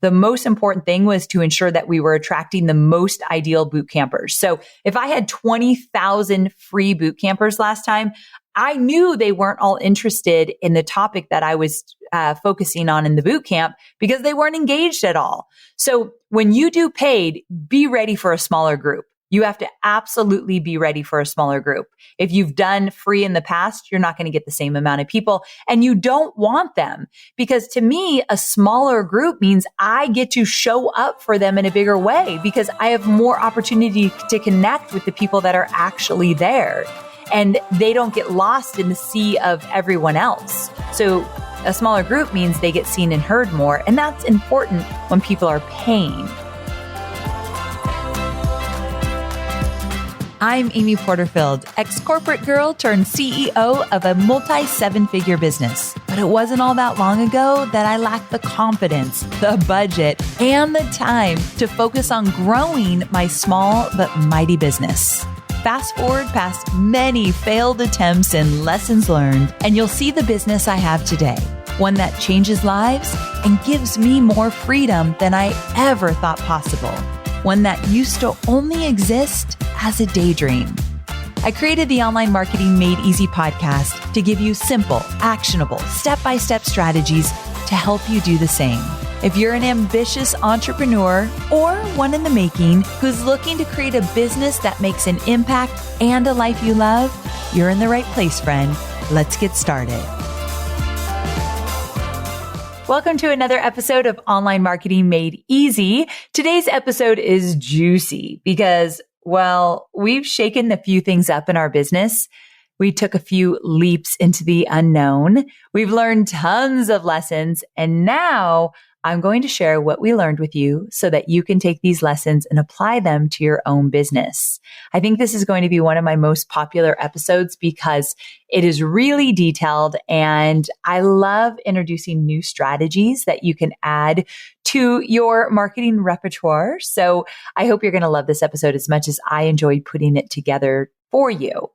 the most important thing was to ensure that we were attracting the most ideal boot campers. So if I had 20,000 free boot campers last time, I knew they weren't all interested in the topic that I was focusing on in the boot camp because they weren't engaged at all. So when you do paid, be ready for a smaller group. You have to absolutely be ready for a smaller group. If you've done free in the past, you're not going to get the same amount of people, and you don't want them, because to me, a smaller group means I get to show up for them in a bigger way because I have more opportunity to connect with the people that are actually there, and they don't get lost in the sea of everyone else. So a smaller group means they get seen and heard more, and that's important when people are paying. I'm Amy Porterfield, ex-corporate girl turned CEO of a multi-seven-figure business. But it wasn't all that long ago that I lacked the confidence, the budget, and the time to focus on growing my small but mighty business. Fast forward past many failed attempts and lessons learned, and you'll see the business I have today. One that changes lives and gives me more freedom than I ever thought possible. One that used to only exist as a daydream. I created the Online Marketing Made Easy podcast to give you simple, actionable, step-by-step strategies to help you do the same. If you're an ambitious entrepreneur or one in the making who's looking to create a business that makes an impact and a life you love, you're in the right place, friend. Let's get started. Welcome to another episode of Online Marketing Made Easy. Today's episode is juicy because, well, we've shaken a few things up in our business. We took a few leaps into the unknown. We've learned tons of lessons, and now I'm going to share what we learned with you so that you can take these lessons and apply them to your own business. I think this is going to be one of my most popular episodes because it is really detailed, and I love introducing new strategies that you can add to your marketing repertoire. So I hope you're going to love this episode as much as I enjoyed putting it together for you.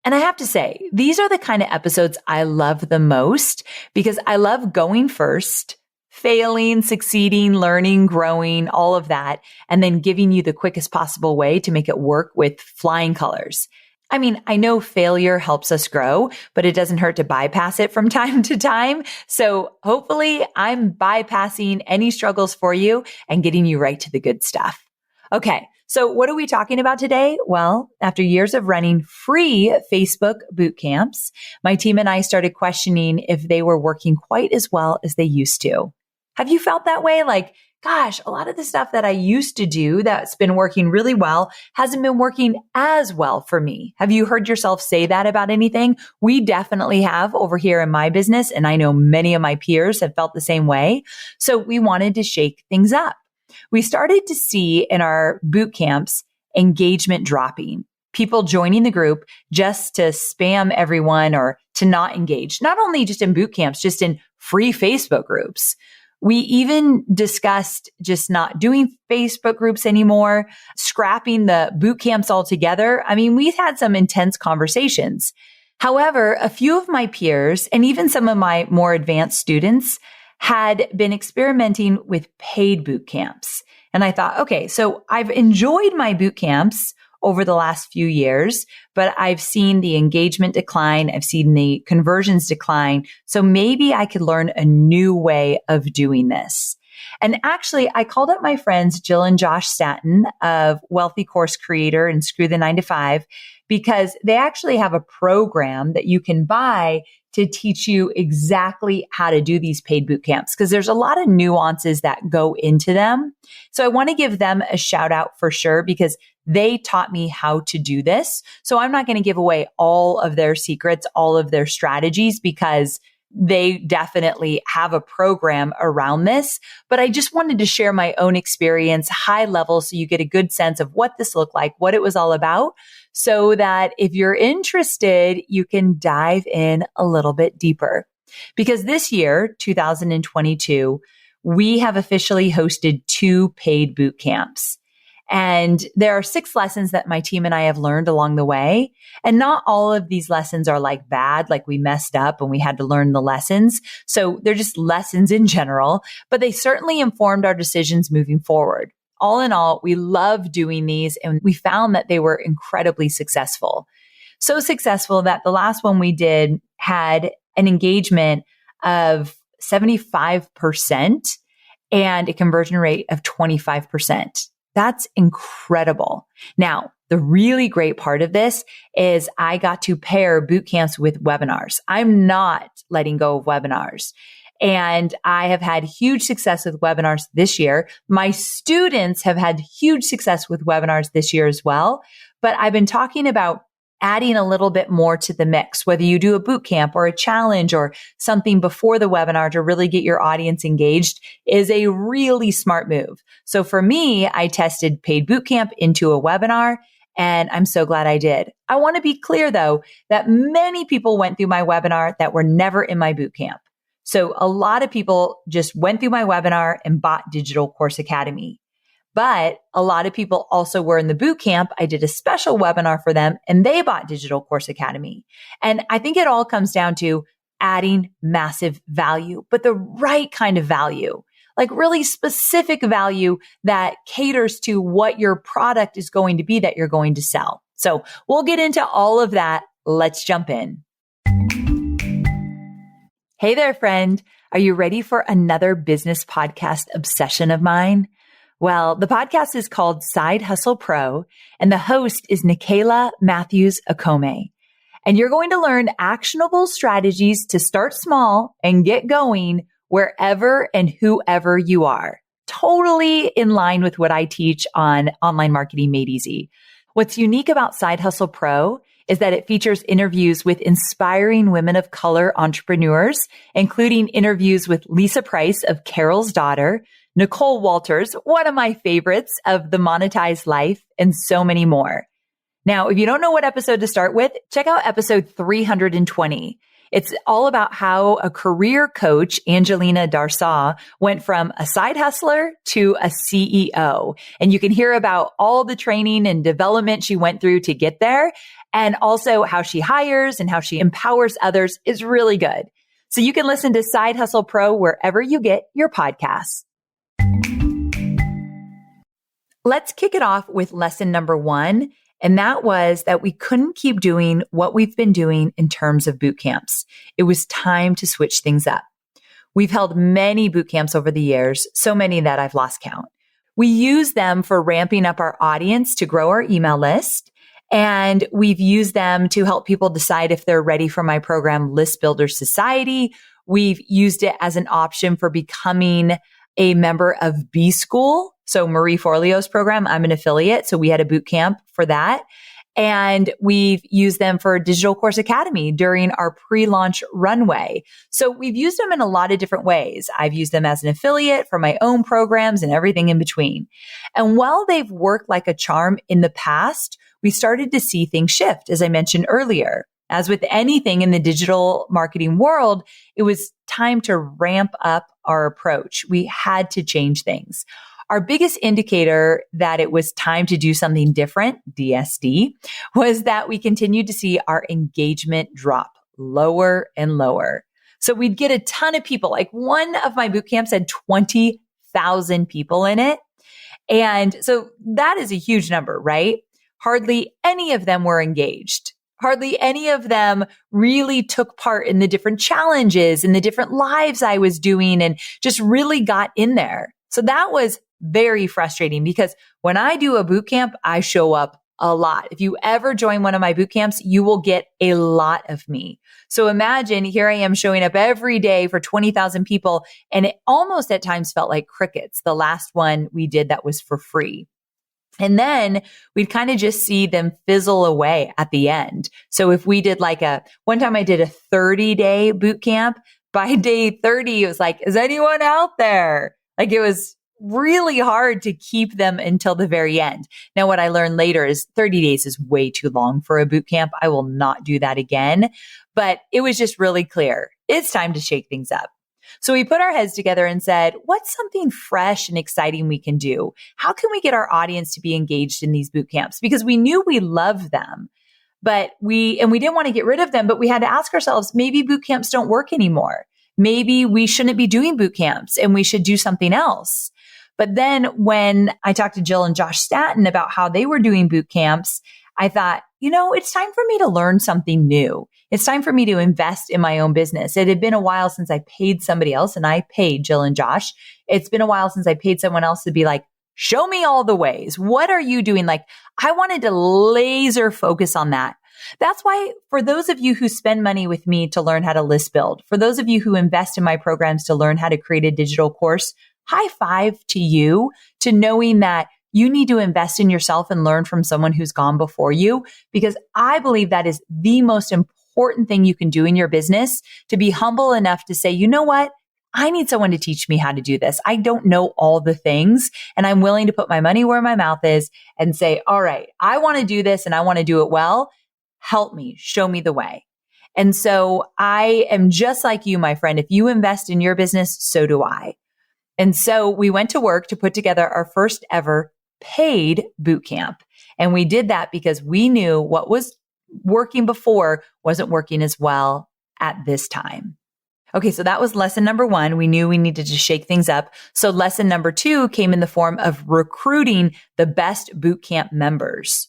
And I have to say, these are the kind of episodes I love the most because I love going first, failing, succeeding, learning, growing, all of that, and then giving you the quickest possible way to make it work with flying colors. I mean, I know failure helps us grow, but it doesn't hurt to bypass it from time to time. So hopefully I'm bypassing any struggles for you and getting you right to the good stuff. Okay. So what are we talking about today? Well, after years of running free Facebook boot camps, my team and I started questioning if they were working quite as well as they used to. Have you felt that way? Like, gosh, a lot of the stuff that I used to do that's been working really well hasn't been working as well for me. Have you heard yourself say that about anything? We definitely have over here in my business, and I know many of my peers have felt the same way. So we wanted to shake things up. We started to see in our boot camps engagement dropping, people joining the group just to spam everyone or to not engage, not only just in boot camps, just in free Facebook groups. We even discussed just not doing Facebook groups anymore, scrapping the boot camps altogether. I mean, we've had some intense conversations. However, a few of my peers and even some of my more advanced students had been experimenting with paid boot camps. And I thought, okay, so I've enjoyed my boot camps over the last few years, but I've seen the engagement decline. I've seen the conversions decline. So maybe I could learn a new way of doing this. And actually, I called up my friends, Jill and Josh Staton of Wealthy Course Creator and Screw the 9 to 5, because they actually have a program that you can buy to teach you exactly how to do these paid boot camps, because there's a lot of nuances that go into them. So I want to give them a shout out for sure, because they taught me how to do this. So I'm not going to give away all of their secrets, all of their strategies, because they definitely have a program around this. But I just wanted to share my own experience, high level, so you get a good sense of what this looked like, what it was all about, so that if you're interested, you can dive in a little bit deeper. Because this year, 2022, we have officially hosted 2 paid boot camps. And there are 6 lessons that my team and I have learned along the way. And not all of these lessons are like bad, like we messed up and we had to learn the lessons. So they're just lessons in general, but they certainly informed our decisions moving forward. All in all, we love doing these and we found that they were incredibly successful. So successful that the last one we did had an engagement of 75% and a conversion rate of 25%. That's incredible. Now, the really great part of this is I got to pair bootcamps with webinars. I'm not letting go of webinars. And I have had huge success with webinars this year. My students have had huge success with webinars this year as well. But I've been talking about adding a little bit more to the mix, whether you do a boot camp or a challenge or something before the webinar to really get your audience engaged is a really smart move. So for me, I tested paid boot camp into a webinar and I'm so glad I did. I want to be clear though, that many people went through my webinar that were never in my boot camp. So a lot of people just went through my webinar and bought Digital Course Academy. But a lot of people also were in the boot camp. I did a special webinar for them and they bought Digital Course Academy. And I think it all comes down to adding massive value, but the right kind of value, like really specific value that caters to what your product is going to be that you're going to sell. So we'll get into all of that. Let's jump in. Hey there, friend. Are you ready for another business podcast obsession of mine? Well, the podcast is called Side Hustle Pro, and the host is Nicaila Matthews Akome. And you're going to learn actionable strategies to start small and get going wherever and whoever you are. Totally in line with what I teach on Online Marketing Made Easy. What's unique about Side Hustle Pro is that it features interviews with inspiring women of color entrepreneurs, including interviews with Lisa Price of Carol's Daughter, Nicole Walters, one of my favorites of The Monetized Life, and so many more. Now, if you don't know what episode to start with, check out episode 320. It's all about how a career coach, Angelina Darsaw, went from a side hustler to a CEO. And you can hear about all the training and development she went through to get there, and also how she hires and how she empowers others is really good. So you can listen to Side Hustle Pro wherever you get your podcasts. Let's kick it off with lesson number 1. And that was that we couldn't keep doing what we've been doing in terms of boot camps. It was time to switch things up. We've held many boot camps over the years, so many that I've lost count. We use them for ramping up our audience to grow our email list. And we've used them to help people decide if they're ready for my program, List Builder Society. We've used it as an option for becoming a member of B School. So Marie Forleo's program, I'm an affiliate. So we had a boot camp for that. And we've used them for Digital Course Academy during our pre-launch runway. So we've used them in a lot of different ways. I've used them as an affiliate for my own programs and everything in between. And while they've worked like a charm in the past, we started to see things shift, as I mentioned earlier. As with anything in the digital marketing world, it was time to ramp up our approach. We had to change things. Our biggest indicator that it was time to do something different, DSD, was that we continued to see our engagement drop lower and lower. So we'd get a ton of people. Like one of my boot camps had 20,000 people in it. And so that is a huge number, right? Hardly any of them were engaged. Hardly any of them really took part in the different challenges and the different lives I was doing and just really got in there. So that was very frustrating because when I do a boot camp, I show up a lot. If you ever join one of my boot camps, you will get a lot of me. So imagine here I am showing up every day for 20,000 people, and it almost at times felt like crickets. The last one we did that was for free. And then we'd kind of just see them fizzle away at the end. So if we did one time I did a 30-day boot camp, by day 30, it was like, is anyone out there? Like it was really hard to keep them until the very end. Now, what I learned later is 30 days is way too long for a boot camp. I will not do that again. But it was just really clear. It's time to shake things up. So we put our heads together and said, what's something fresh and exciting we can do? How can we get our audience to be engaged in these boot camps? Because we knew we loved them, but we didn't want to get rid of them, but we had to ask ourselves, maybe boot camps don't work anymore. Maybe we shouldn't be doing boot camps and we should do something else. But then when I talked to Jill and Josh Staton about how they were doing boot camps, I thought, it's time for me to learn something new. It's time for me to invest in my own business. It had been a while since I paid somebody else, and I paid Jill and Josh. It's been a while since I paid someone else to be like, show me all the ways. What are you doing? Like, I wanted to laser focus on that. That's why for those of you who spend money with me to learn how to list build, for those of you who invest in my programs to learn how to create a digital course, high five to you, to knowing that you need to invest in yourself and learn from someone who's gone before you, because I believe that is the most important thing you can do in your business, to be humble enough to say, you know what? I need someone to teach me how to do this. I don't know all the things, and I'm willing to put my money where my mouth is and say, all right, I want to do this and I want to do it well. Help me, show me the way. And so I am just like you, my friend. If you invest in your business, so do I. And so we went to work to put together our first ever paid boot camp. And we did that because we knew what was working before wasn't working as well at this time. Okay, so that was lesson number 1. We knew we needed to shake things up. So lesson number 2 came in the form of recruiting the best bootcamp members.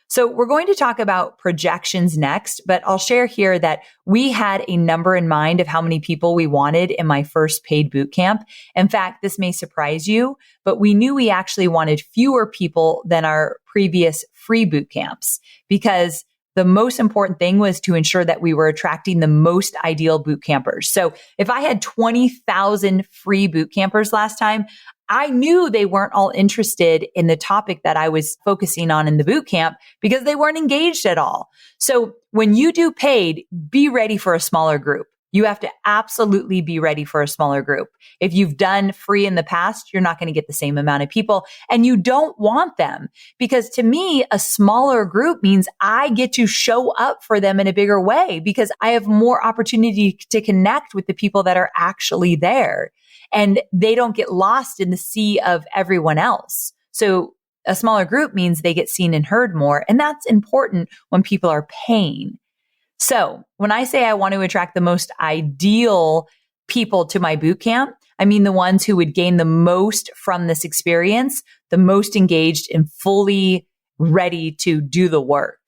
So we're going to talk about projections next, but I'll share here that we had a number in mind of how many people we wanted in my first paid bootcamp. In fact, this may surprise you, but we knew we actually wanted fewer people than our previous free bootcamps, because the most important thing was to ensure that we were attracting the most ideal boot campers. So if I had 20,000 free boot campers last time, I knew they weren't all interested in the topic that I was focusing on in the boot camp because they weren't engaged at all. So when you do paid, be ready for a smaller group. You have to absolutely be ready for a smaller group. If you've done free in the past, you're not going to get the same amount of people, and you don't want them, because to me, a smaller group means I get to show up for them in a bigger way because I have more opportunity to connect with the people that are actually there, and they don't get lost in the sea of everyone else. So a smaller group means they get seen and heard more, and that's important when people are paying. So when I say I want to attract the most ideal people to my boot camp, I mean the ones who would gain the most from this experience, the most engaged and fully ready to do the work.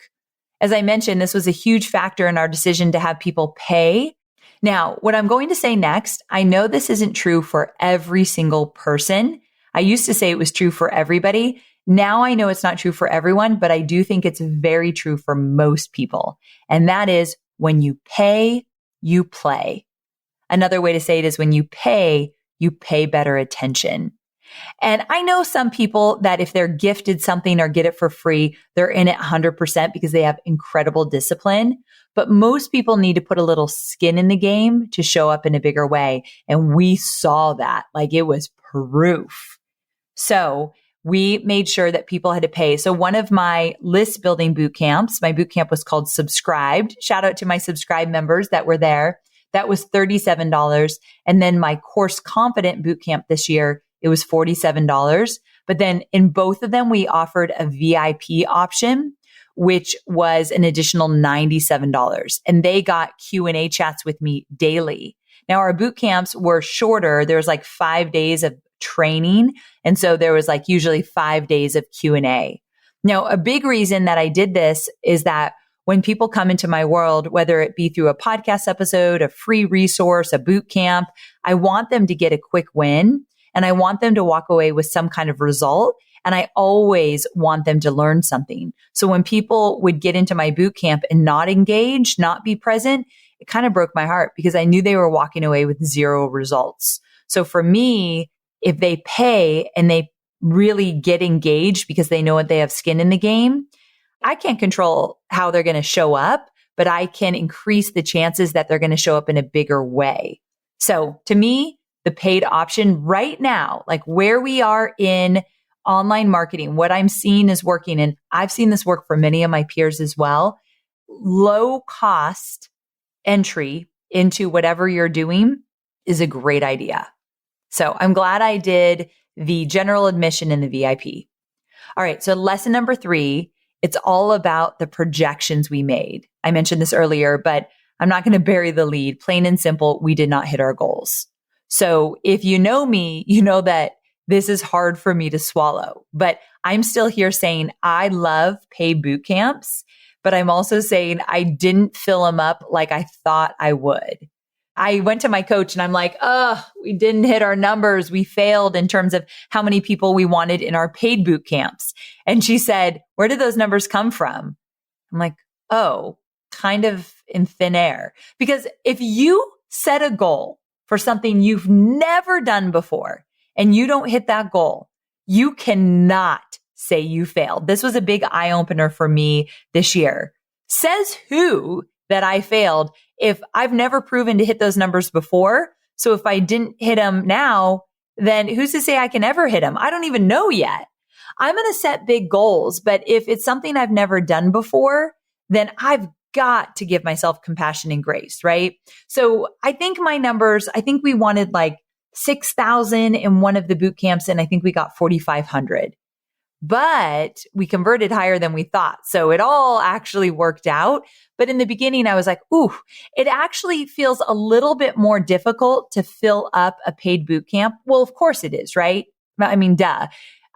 As I mentioned, this was a huge factor in our decision to have people pay. Now, what I'm going to say next, I know this isn't true for every single person. I used to say it was true for everybody. Now I know it's not true for everyone, but I do think it's very true for most people. And that is, when you pay, you play. Another way to say it is, when you pay better attention. And I know some people that if they're gifted something or get it for free, they're in it 100% because they have incredible discipline. But most people need to put a little skin in the game to show up in a bigger way. And we saw that, like it was proof. So we made sure that people had to pay. So one of my list building boot camps, my boot camp was called Subscribed. Shout out to my Subscribe members that were there. That was $37. And then my Course Confident boot camp this year, it was $47. But then in both of them, we offered a VIP option, which was an additional $97. And they got Q&A chats with me daily. Now our boot camps were shorter. There was like 5 days of training. And so there was like usually 5 days of Q&A. Now, a big reason that I did this is that when people come into my world, whether it be through a podcast episode, a free resource, a boot camp, I want them to get a quick win, and I want them to walk away with some kind of result. And I always want them to learn something. So when people would get into my boot camp and not engage, not be present, it kind of broke my heart because I knew they were walking away with 0 results. So for me, if they pay and they really get engaged because they know what they have skin in the game, I can't control how they're going to show up, but I can increase the chances that they're going to show up in a bigger way. So to me, the paid option right now, like where we are in online marketing, what I'm seeing is working, and I've seen this work for many of my peers as well, low cost entry into whatever you're doing is a great idea. So I'm glad I did the general admission and the VIP. All right. So lesson number 3, it's all about the projections we made. I mentioned this earlier, but I'm not going to bury the lead. Plain and simple, we did not hit our goals. So if you know me, you know that this is hard for me to swallow, but I'm still here saying I love paid boot camps, but I'm also saying I didn't fill them up like I thought I would. I went to my coach and I'm like, we didn't hit our numbers. We failed in terms of how many people we wanted in our paid boot camps. And she said, where did those numbers come from? I'm like, kind of in thin air. Because if you set a goal for something you've never done before and you don't hit that goal, you cannot say you failed. This was a big eye opener for me this year. Says who that I failed if I've never proven to hit those numbers before? So if I didn't hit them now, then who's to say I can ever hit them? I don't even know yet. I'm going to set big goals, but if it's something I've never done before, then I've got to give myself compassion and grace, right? So I think my numbers, I think we wanted like 6,000 in one of the boot camps, and I think we got 4,500. But we converted higher than we thought. So it all actually worked out. But in the beginning, I was like, it actually feels a little bit more difficult to fill up a paid boot camp. Well, of course it is, right? I mean, duh.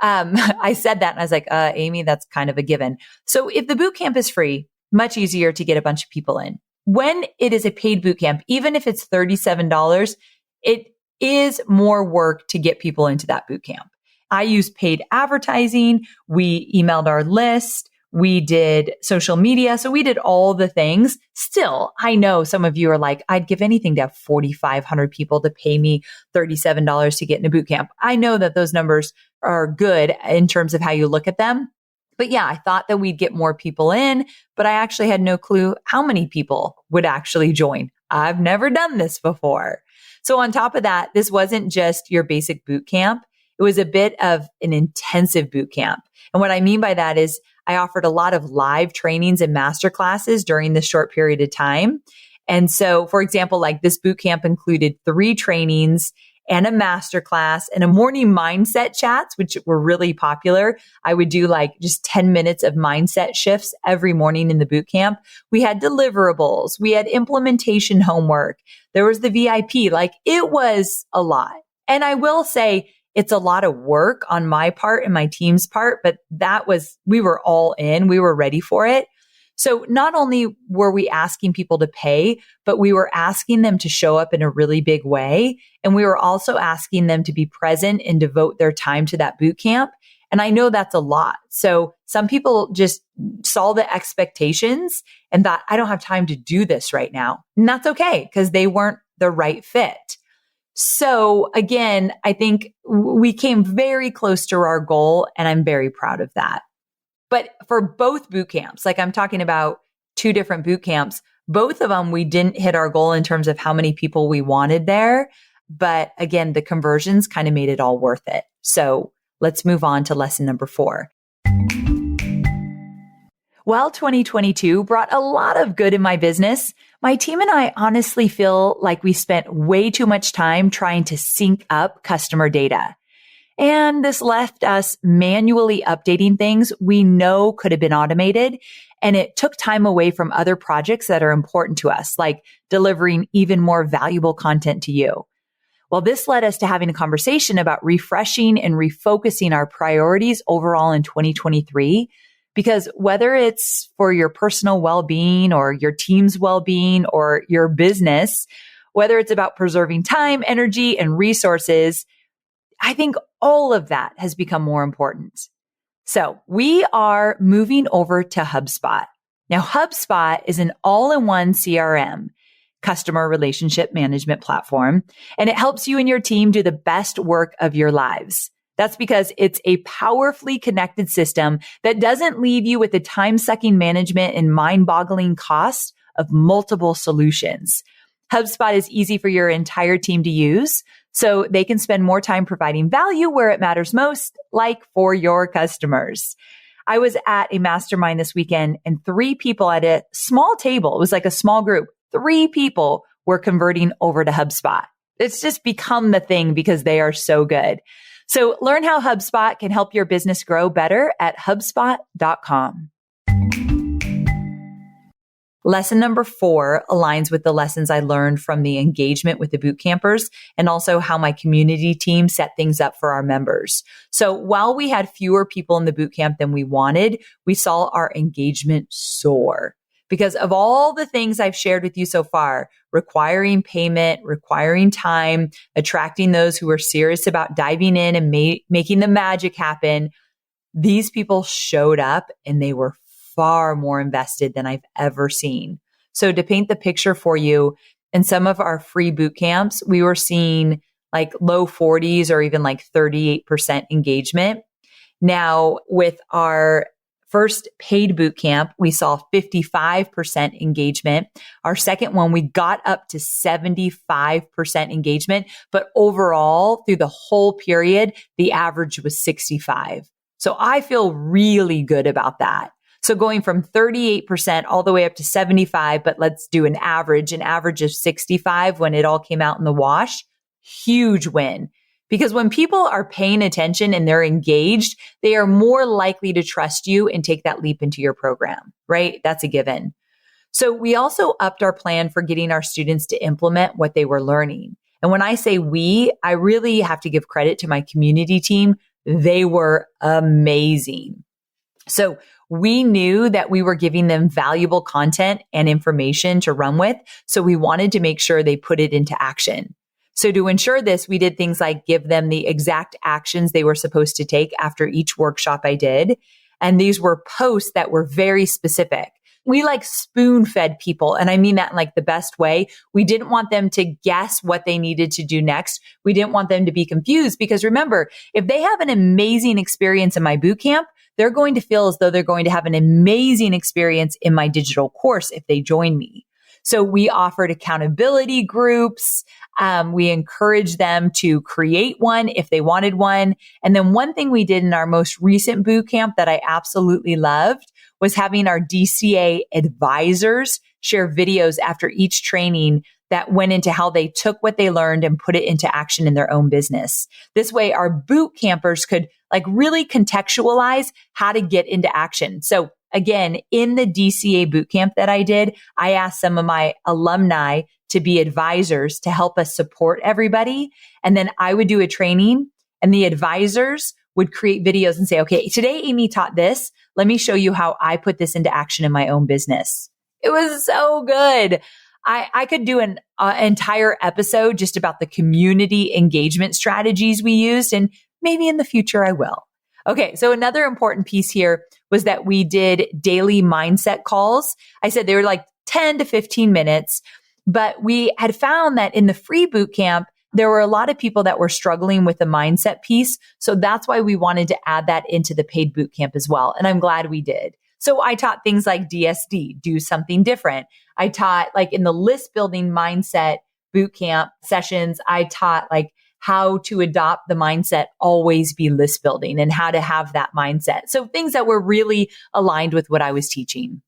I said that and I was like, Amy, that's kind of a given. So if the boot camp is free, much easier to get a bunch of people in. When it is a paid boot camp, even if it's $37, it is more work to get people into that boot camp. I used paid advertising. We emailed our list. We did social media. So we did all the things. Still, I know some of you are like, I'd give anything to have 4,500 people to pay me $37 to get in a boot camp. I know that those numbers are good in terms of how you look at them. But yeah, I thought that we'd get more people in, but I actually had no clue how many people would actually join. I've never done this before. So on top of that, this wasn't just your basic boot camp. It was a bit of an intensive boot camp. And what I mean by that is I offered a lot of live trainings and masterclasses during this short period of time. And so, for example, like this boot camp included 3 trainings and a masterclass and a morning mindset chats, which were really popular. I would do like just 10 minutes of mindset shifts every morning in the boot camp. We had deliverables. We had implementation homework. There was the VIP. Like it was a lot. And I will say, it's a lot of work on my part and my team's part, but we were all in, we were ready for it. So not only were we asking people to pay, but we were asking them to show up in a really big way. And we were also asking them to be present and devote their time to that boot camp. And I know that's a lot. So some people just saw the expectations and thought, I don't have time to do this right now. And that's okay because they weren't the right fit. So again, I think we came very close to our goal and I'm very proud of that. But for both boot camps, like I'm talking about 2 different boot camps, both of them, we didn't hit our goal in terms of how many people we wanted there. But again, the conversions kind of made it all worth it. So let's move on to lesson number 4. While 2022 brought a lot of good in my business, my team and I honestly feel like we spent way too much time trying to sync up customer data. And this left us manually updating things we know could have been automated. And it took time away from other projects that are important to us, like delivering even more valuable content to you. Well, this led us to having a conversation about refreshing and refocusing our priorities overall in 2023. Because whether it's for your personal well-being or your team's well-being or your business, whether it's about preserving time, energy, and resources, I think all of that has become more important. So we are moving over to HubSpot. Now, HubSpot is an all-in-one CRM, customer relationship management platform, and it helps you and your team do the best work of your lives. That's because it's a powerfully connected system that doesn't leave you with the time-sucking management and mind-boggling cost of multiple solutions. HubSpot is easy for your entire team to use, so they can spend more time providing value where it matters most, like for your customers. I was at a mastermind this weekend and 3 people at a small table, it was like a small group, 3 people were converting over to HubSpot. It's just become the thing because they are so good. So learn how HubSpot can help your business grow better at HubSpot.com. Lesson number 4 aligns with the lessons I learned from the engagement with the boot campers and also how my community team set things up for our members. So while we had fewer people in the boot camp than we wanted, we saw our engagement soar. Because of all the things I've shared with you so far, requiring payment, requiring time, attracting those who are serious about diving in and making the magic happen, these people showed up and they were far more invested than I've ever seen. So to paint the picture for you, in some of our free boot camps, we were seeing like low 40s or even like 38% engagement. Now with our first paid boot camp, we saw 55% engagement. Our second one, we got up to 75% engagement, but overall through the whole period, the average was 65. So I feel really good about that. So going from 38% all the way up to 75, but let's do an average of 65 when it all came out in the wash, huge win. Because when people are paying attention and they're engaged, they are more likely to trust you and take that leap into your program, right? That's a given. So we also upped our plan for getting our students to implement what they were learning. And when I say we, I really have to give credit to my community team. They were amazing. So we knew that we were giving them valuable content and information to run with. So we wanted to make sure they put it into action. So to ensure this, we did things like give them the exact actions they were supposed to take after each workshop I did. And these were posts that were very specific. We like spoon fed people. And I mean that in like the best way. We didn't want them to guess what they needed to do next. We didn't want them to be confused because remember, if they have an amazing experience in my boot camp, they're going to feel as though they're going to have an amazing experience in my digital course if they join me. So we offered accountability groups. We encouraged them to create one if they wanted one. And then one thing we did in our most recent boot camp that I absolutely loved was having our DCA advisors share videos after each training that went into how they took what they learned and put it into action in their own business. This way, our boot campers could like really contextualize how to get into action. So again, in the DCA bootcamp that I did, I asked some of my alumni to be advisors to help us support everybody. And then I would do a training and the advisors would create videos and say, okay, today Amy taught this. Let me show you how I put this into action in my own business. It was so good. I could do an entire episode just about the community engagement strategies we used, and maybe in the future I will. Okay, so another important piece here was that we did daily mindset calls. I said they were like 10 to 15 minutes, but we had found that in the free boot camp, there were a lot of people that were struggling with the mindset piece. So that's why we wanted to add that into the paid boot camp as well. And I'm glad we did. So I taught things like DSD, do something different. I taught like in the list building mindset boot camp sessions, I taught like how to adopt the mindset, always be list building and how to have that mindset. So things that were really aligned with what I was teaching.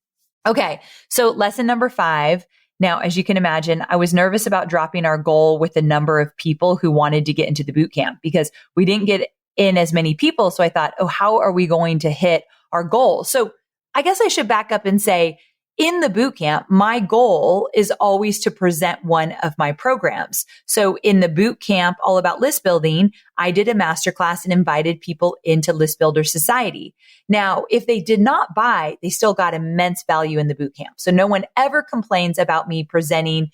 Okay. So lesson number 5. Now, as you can imagine, I was nervous about dropping our goal with the number of people who wanted to get into the boot camp because we didn't get in as many people. So I thought, oh, how are we going to hit our goal? So I guess I should back up and say, in the bootcamp, my goal is always to present one of my programs. So in the bootcamp, all about list building, I did a masterclass and invited people into List Builder Society. Now, if they did not buy, they still got immense value in the bootcamp. So no one ever complains about me presenting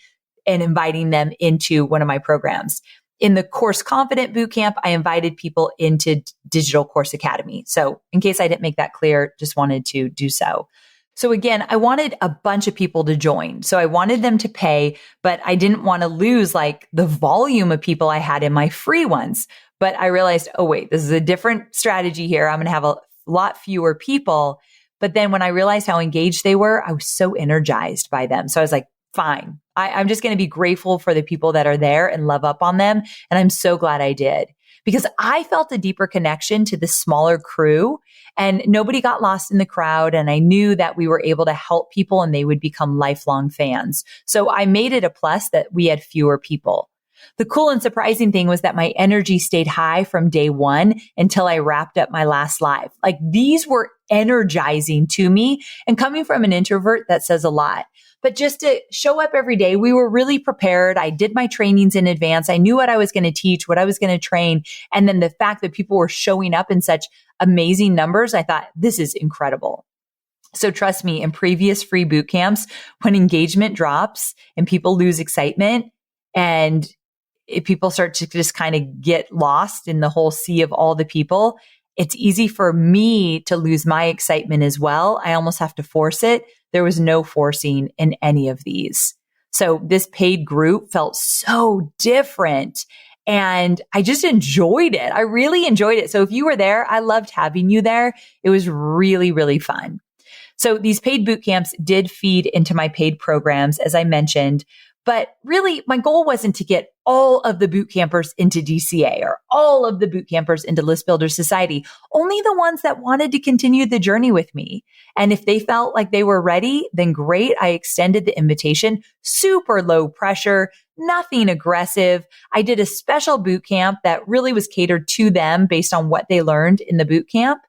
and inviting them into one of my programs. In the Course Confident Bootcamp, I invited people into Digital Course Academy. So in case I didn't make that clear, just wanted to do so. So again, I wanted a bunch of people to join. So I wanted them to pay, but I didn't want to lose like the volume of people I had in my free ones. But I realized, oh wait, this is a different strategy here. I'm going to have a lot fewer people. But then when I realized how engaged they were, I was so energized by them. So I was like, fine. I'm just going to be grateful for the people that are there and love up on them. And I'm so glad I did because I felt a deeper connection to the smaller crew and nobody got lost in the crowd. And I knew that we were able to help people and they would become lifelong fans. So I made it a plus that we had fewer people. The cool and surprising thing was that my energy stayed high from day one until I wrapped up my last live. Like these were energizing to me, and coming from an introvert, that says a lot. But just to show up every day, we were really prepared. I did my trainings in advance. I knew what I was going to teach, what I was going to train. And then the fact that people were showing up in such amazing numbers, I thought, this is incredible. So trust me, in previous free boot camps, when engagement drops and people lose excitement and if people start to just kind of get lost in the whole sea of all the people, it's easy for me to lose my excitement as well. I almost have to force it. There was no forcing in any of these. So this paid group felt so different and I just enjoyed it. I really enjoyed it. So if you were there, I loved having you there. It was really, really fun. So these paid boot camps did feed into my paid programs, as I mentioned. But really, my goal wasn't to get all of the boot campers into DCA or all of the boot campers into List Builder Society, only the ones that wanted to continue the journey with me. And if they felt like they were ready, then great. I extended the invitation, super low pressure, nothing aggressive. I did a special boot camp that really was catered to them based on what they learned in the boot camp.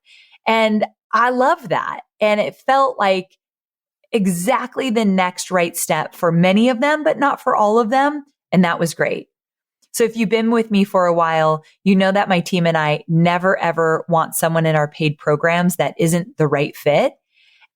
And I love that. And it felt like exactly the next right step for many of them, but not for all of them. And that was great. So if you've been with me for a while, you know that my team and I never, ever want someone in our paid programs that isn't the right fit.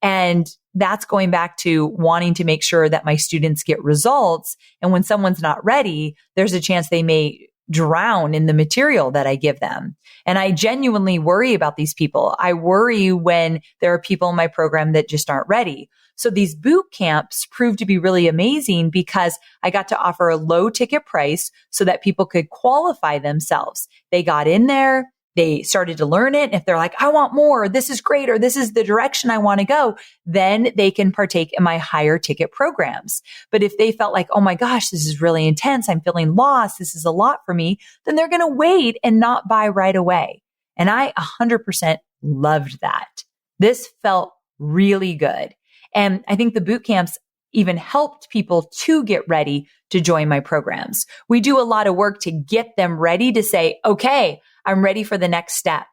And that's going back to wanting to make sure that my students get results. And when someone's not ready, there's a chance they may drown in the material that I give them. And I genuinely worry about these people. I worry when there are people in my program that just aren't ready. So these boot camps proved to be really amazing because I got to offer a low ticket price so that people could qualify themselves. They got in there, they started to learn it. And if they're like, I want more, this is great, or this is the direction I want to go, then they can partake in my higher ticket programs. But if they felt like, oh my gosh, this is really intense, I'm feeling lost, this is a lot for me, then they're going to wait and not buy right away. And I 100% loved that. This felt really good. And I think the boot camps even helped people to get ready to join my programs. We do a lot of work to get them ready to say, okay, I'm ready for the next step.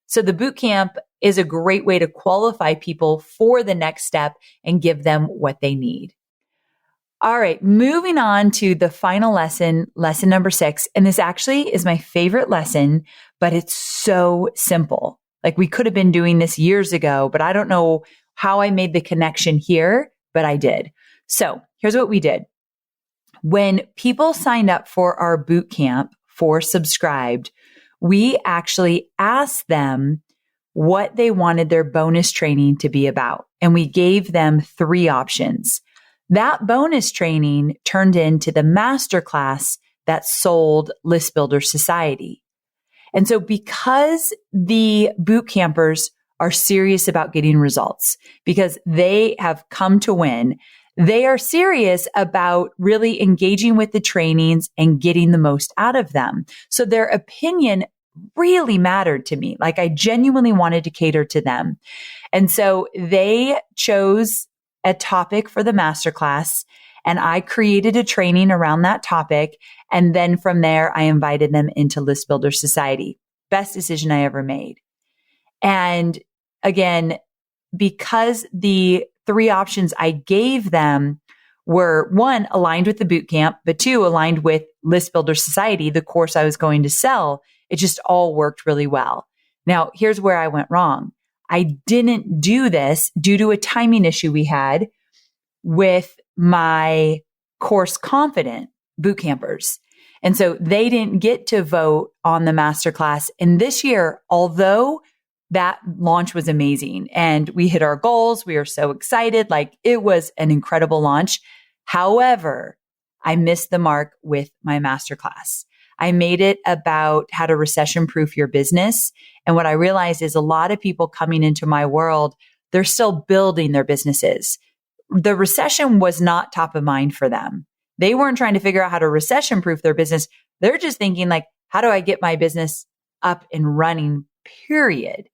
So the boot camp is a great way to qualify people for the next step and give them what they need. All right, moving on to the final lesson, lesson number 6. And this actually is my favorite lesson, but it's so simple. Like we could have been doing this years ago, but I don't know how I made the connection here, but I did. So here's what we did. When people signed up for our boot camp for subscribed, we actually asked them what they wanted their bonus training to be about. And we gave them 3 options. That bonus training turned into the masterclass that sold List Builder Society. And so because the boot campers are serious about getting results, because they have come to win, they are serious about really engaging with the trainings and getting the most out of them. So their opinion really mattered to me. Like I genuinely wanted to cater to them. And so they chose a topic for the masterclass and I created a training around that topic. And then from there, I invited them into List Builder Society. Best decision I ever made. And again, because the 3 options I gave them were 1, aligned with the bootcamp, but 2, aligned with List Builder Society, the course I was going to sell, it just all worked really well. Now, here's where I went wrong. I didn't do this due to a timing issue we had with my course confident bootcampers. And so they didn't get to vote on the masterclass. And this year, although that launch was amazing and we hit our goals, we are so excited. Like it was an incredible launch. However, I missed the mark with my masterclass. I made it about how to recession proof your business. And what I realized is a lot of people coming into my world, they're still building their businesses. The recession was not top of mind for them. They weren't trying to figure out how to recession proof their business. They're just thinking like, how do I get my business up and running, period.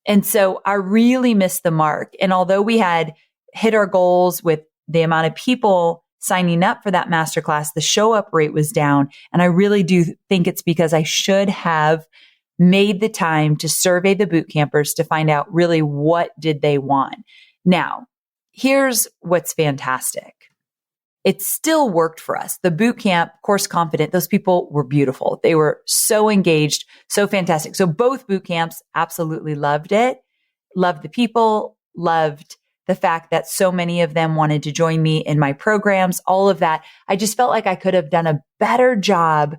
And so I really missed the mark. And although we had hit our goals with the amount of people signing up for that masterclass, the show up rate was down. And I really do think it's because I should have made the time to survey the boot campers to find out really what did they want. Now, here's what's fantastic. It still worked for us. The boot camp, Course Confident, those people were beautiful. They were so engaged, so fantastic. So both boot camps absolutely loved it, loved the people, loved the fact that so many of them wanted to join me in my programs, all of that. I just felt like I could have done a better job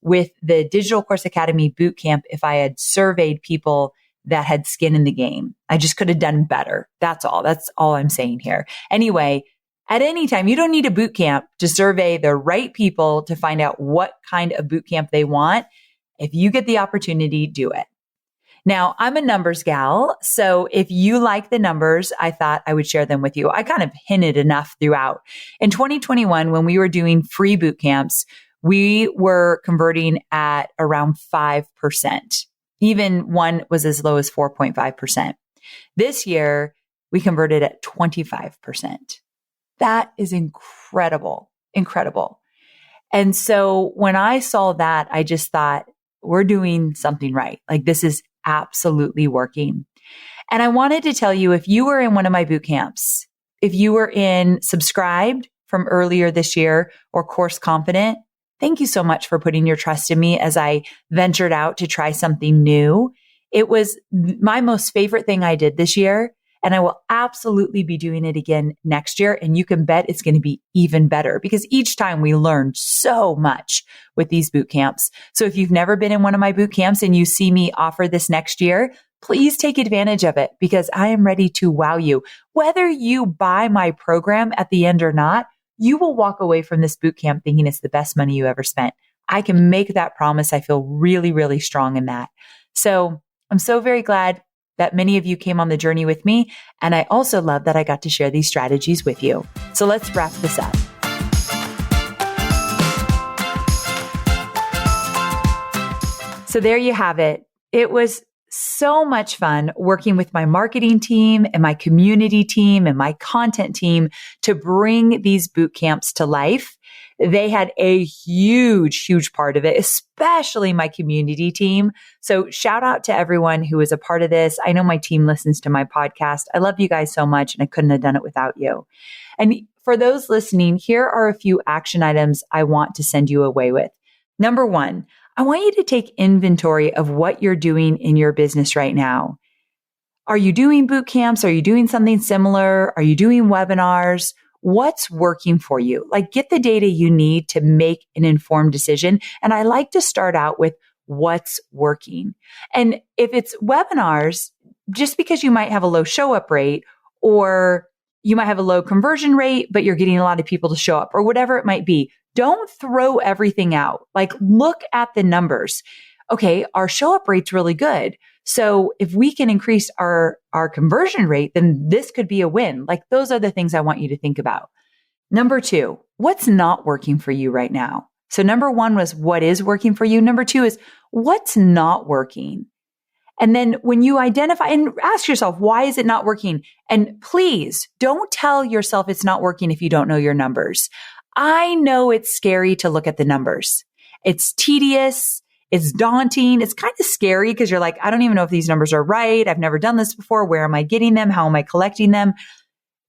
with the Digital Course Academy boot camp if I had surveyed people that had skin in the game. I just could have done better. That's all. That's all I'm saying here. Anyway, at any time, you don't need a boot camp to survey the right people to find out what kind of boot camp they want. If you get the opportunity, do it. Now, I'm a numbers gal, so if you like the numbers, I thought I would share them with you. I kind of hinted enough throughout. In 2021, when we were doing free boot camps, we were converting at around 5%. Even one was as low as 4.5%. This year, we converted at 25%. That is incredible, incredible. And so when I saw that, I just thought, we're doing something right. Like this is absolutely working. And I wanted to tell you, if you were in one of my boot camps, if you were in Subscribed from earlier this year or Course Confident, thank you so much for putting your trust in me as I ventured out to try something new. It was my most favorite thing I did this year. And I will absolutely be doing it again next year. And you can bet it's going to be even better because each time we learn so much with these boot camps. So if you've never been in one of my boot camps and you see me offer this next year, please take advantage of it because I am ready to wow you. Whether you buy my program at the end or not, you will walk away from this boot camp thinking it's the best money you ever spent. I can make that promise. I feel really, really strong in that. So I'm so very glad that many of you came on the journey with me. And I also love that I got to share these strategies with you. So let's wrap this up. So there you have it. It was so much fun working with my marketing team and my community team and my content team to bring these boot camps to life. They had a huge, huge part of it, especially my community team. So shout out to everyone who was a part of this. I know my team listens to my podcast. I love you guys so much and I couldn't have done it without you. And for those listening, here are a few action items I want to send you away with. Number one, I want you to take inventory of what you're doing in your business right now. Are you doing boot camps? Are you doing something similar? Are you doing webinars? What's working for you? Like get the data you need to make an informed decision. And I like to start out with what's working. And if it's webinars, just because you might have a low show up rate or you might have a low conversion rate, but you're getting a lot of people to show up or whatever it might be, don't throw everything out. Like look at the numbers. Okay, our show up rate's really good. So if we can increase our conversion rate, then this could be a win. Like those are the things I want you to think about. Number two, what's not working for you right now? So number one was what is working for you. Number two is what's not working. And then when you identify and ask yourself, why is it not working? And please don't tell yourself it's not working if you don't know your numbers. I know it's scary to look at the numbers. It's tedious. It's daunting. It's kind of scary because you're like, I don't even know if these numbers are right. I've never done this before. Where am I getting them? How am I collecting them?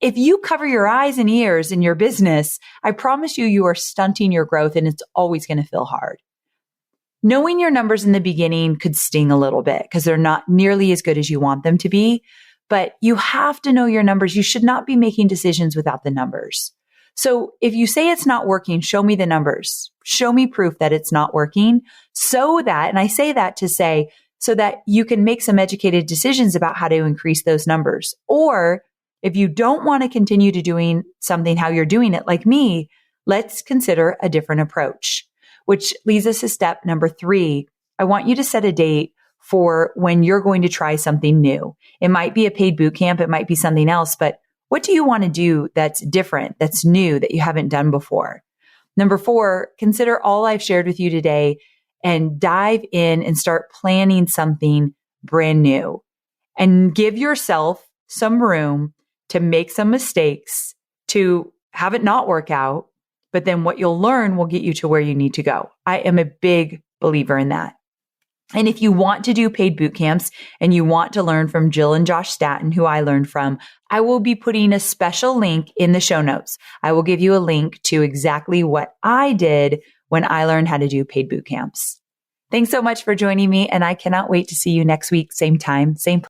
If you cover your eyes and ears in your business, I promise you, you are stunting your growth and it's always going to feel hard. Knowing your numbers in the beginning could sting a little bit because they're not nearly as good as you want them to be, but you have to know your numbers. You should not be making decisions without the numbers. So if you say it's not working, show me the numbers. Show me proof that it's not working so that, and I say that to say, so that you can make some educated decisions about how to increase those numbers. Or if you don't want to continue to doing something how you're doing it like me, let's consider a different approach, which leads us to step number 3. I want you to set a date for when you're going to try something new. It might be a paid boot camp. It might be something else, but what do you want to do that's different, that's new, that you haven't done before? Number 4, consider all I've shared with you today and dive in and start planning something brand new and give yourself some room to make some mistakes, to have it not work out, but then what you'll learn will get you to where you need to go. I am a big believer in that. And if you want to do paid boot camps and you want to learn from Jill and Josh Staton, who I learned from, I will be putting a special link in the show notes. I will give you a link to exactly what I did when I learned how to do paid boot camps. Thanks so much for joining me, and I cannot wait to see you next week, same time, same place.